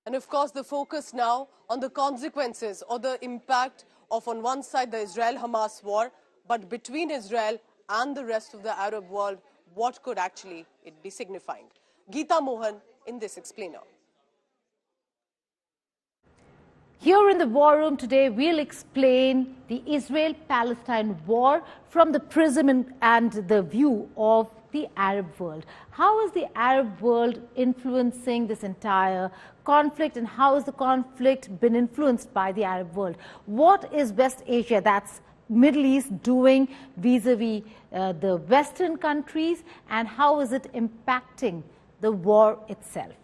And of course, the focus now on the consequences or the impact of, on one side, the Israel-Hamas war, but between Israel and the rest of the Arab world, what could actually it be signifying? Geeta, Mohan in this explainer. Here in the War Room today, we'll explain the Israel-Palestine war from the prism and the view of the Arab world. How is the Arab world influencing this entire conflict, and how has the conflict been influenced by the Arab world? What is West Asia, that's Middle East, doing vis-a-vis the Western countries, and how is it impacting the war itself?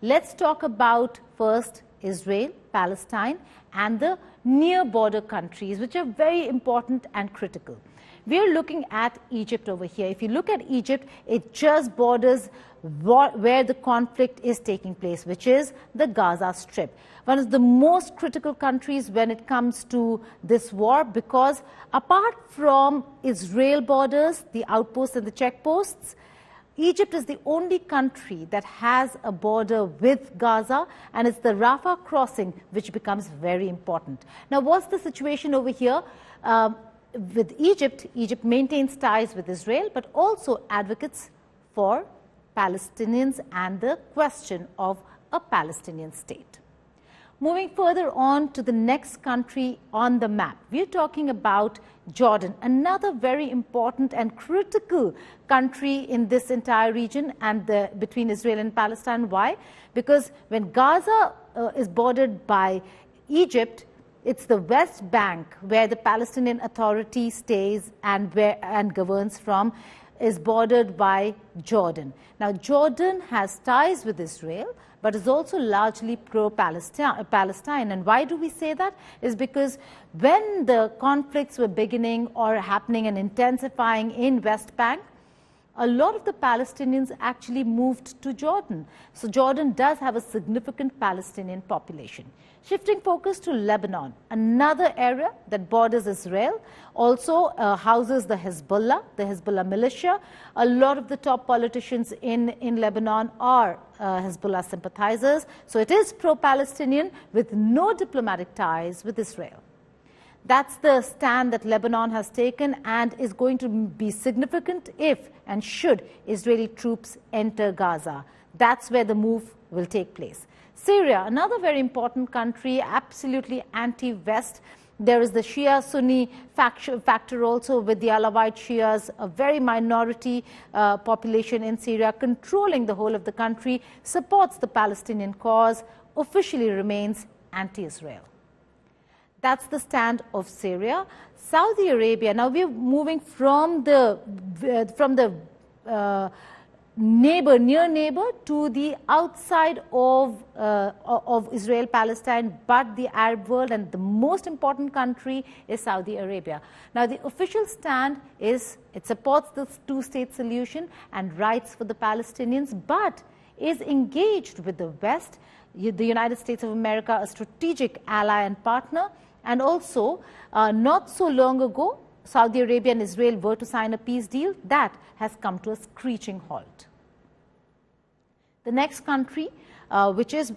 Let's talk about first Israel, Palestine, and the near border countries, which are very important and critical. We are looking at Egypt over here. If you look at Egypt, it just borders where the conflict is taking place, which is the Gaza Strip. One of the most critical countries when it comes to this war, because apart from Israel borders, the outposts and the checkposts, Egypt is the only country that has a border with Gaza, and it's the Rafah crossing which becomes very important. Now, what's the situation over here? With Egypt, Egypt maintains ties with Israel, but also advocates for Palestinians and the question of a Palestinian state. Moving further on to the next country on the map, we're talking about Jordan, another very important and critical country in this entire region and between Israel and Palestine. Why? Because when Gaza is bordered by Egypt, it's the West Bank where the Palestinian Authority stays and governs from, is bordered by Jordan. Now, Jordan has ties with Israel, but is also largely pro-Palestine. And why do we say that? Is because when the conflicts were beginning or happening and intensifying in West Bank, a lot of the Palestinians actually moved to Jordan. So Jordan does have a significant Palestinian population. Shifting focus to Lebanon, another area that borders Israel, also houses the Hezbollah militia. A lot of the top politicians in Lebanon are Hezbollah sympathizers. So it is pro-Palestinian with no diplomatic ties with Israel. That's the stand that Lebanon has taken and is going to be significant if and should Israeli troops enter Gaza. That's where the move will take place. Syria, another very important country, absolutely anti-West. There is the Shia-Sunni factor also with the Alawite Shias, a very minority population in Syria, controlling the whole of the country, supports the Palestinian cause, officially remains anti-Israel. That's the stand of Syria. Saudi Arabia, now we're moving from the near neighbor to the outside of Israel-Palestine, but the Arab world, and the most important country is Saudi Arabia. Now, the official stand is it supports the two-state solution and rights for the Palestinians, but is engaged with the West, the United States of America, a strategic ally and partner. And also, not so long ago, Saudi Arabia and Israel were to sign a peace deal that has come to a screeching halt. The next country, which is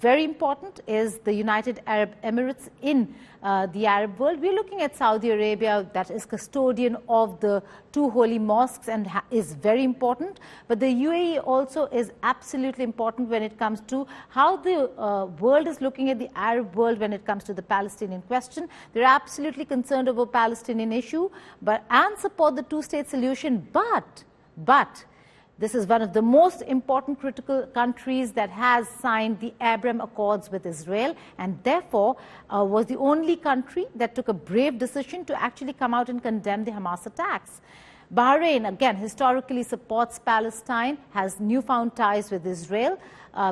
very important, is the United Arab Emirates in the Arab world. We're looking at Saudi Arabia, that is custodian of the two holy mosques and is very important. But the UAE also is absolutely important when it comes to how the world is looking at the Arab world when it comes to the Palestinian question. They're absolutely concerned about Palestinian issue, and support the two-state solution. But this is one of the most important critical countries that has signed the Abraham Accords with Israel, and therefore was the only country that took a brave decision to actually come out and condemn the Hamas attacks. Bahrain, again, historically supports Palestine, has newfound ties with Israel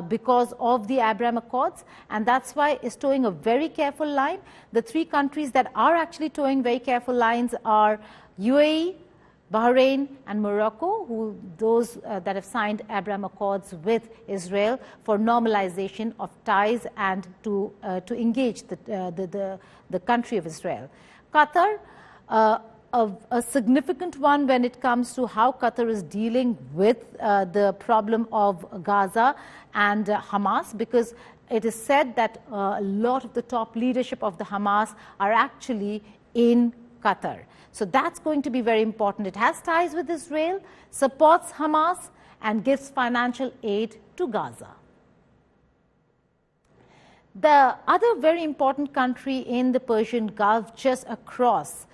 because of the Abraham Accords, and that's why it's towing a very careful line. The three countries that are actually towing very careful lines are UAE, Bahrain and Morocco, those that have signed Abraham Accords with Israel for normalization of ties and to engage the country of Israel. Qatar, a significant one when it comes to how Qatar is dealing with the problem of Gaza and Hamas, because it is said that a lot of the top leadership of the Hamas are actually in Qatar. So that's going to be very important. It has ties with Israel, supports Hamas, and gives financial aid to Gaza. The other very important country in the Persian Gulf, just across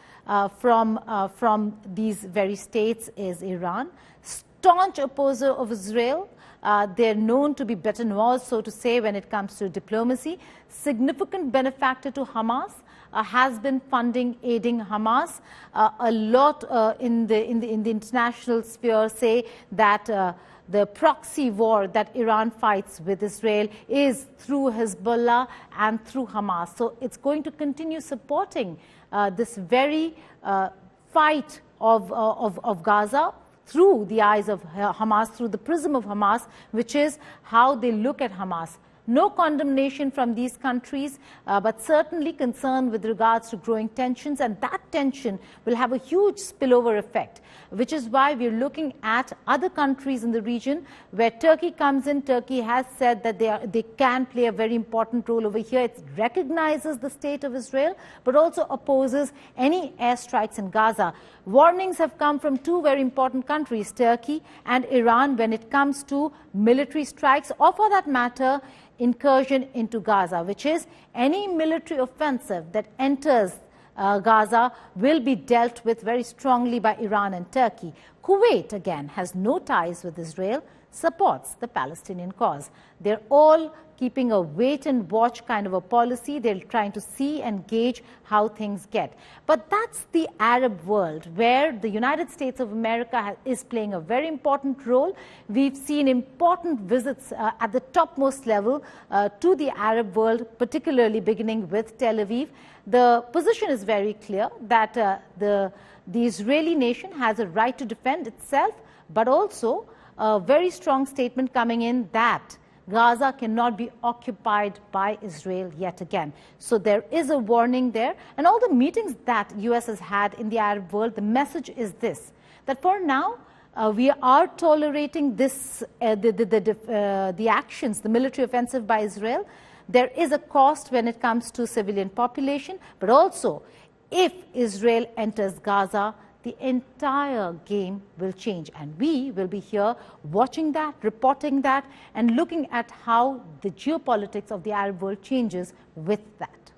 from these very states, is Iran. Staunch opposer of Israel. They're known to be bêta-noir, so to say, when it comes to diplomacy. Significant benefactor to Hamas. Has been funding, aiding Hamas. A lot in the international sphere say that the proxy war that Iran fights with Israel is through Hezbollah and through Hamas. So it's going to continue supporting this very fight of Gaza through the eyes of Hamas, through the prism of Hamas, which is how they look at Hamas. No condemnation from these countries, but certainly concern with regards to growing tensions, and that tension will have a huge spillover effect, which is why we're looking at other countries in the region where Turkey comes in. Turkey has said that they can play a very important role over here. It recognizes the state of Israel, but also opposes any airstrikes in Gaza. Warnings have come from two very important countries, Turkey and Iran, when it comes to military strikes, or for that matter, incursion into Gaza, which is any military offensive that enters Gaza will be dealt with very strongly by Iran and Turkey. Kuwait, again, has no ties with Israel, supports the Palestinian cause. They're all keeping a wait-and-watch kind of a policy. They're trying to see and gauge how things get. But that's the Arab world, where the United States of America is playing a very important role. We've seen important visits at the topmost level to the Arab world, particularly beginning with Tel Aviv. The position is very clear that the Israeli nation has a right to defend itself, but also a very strong statement coming in that Gaza cannot be occupied by Israel yet again. So there is a warning there. And all the meetings that U.S. has had in the Arab world, the message is this, that for now, we are tolerating this, the actions, the military offensive by Israel. There is a cost when it comes to civilian population, but also if Israel enters Gaza, the entire game will change. And we will be here watching that, reporting that, and looking at how the geopolitics of the Arab world changes with that.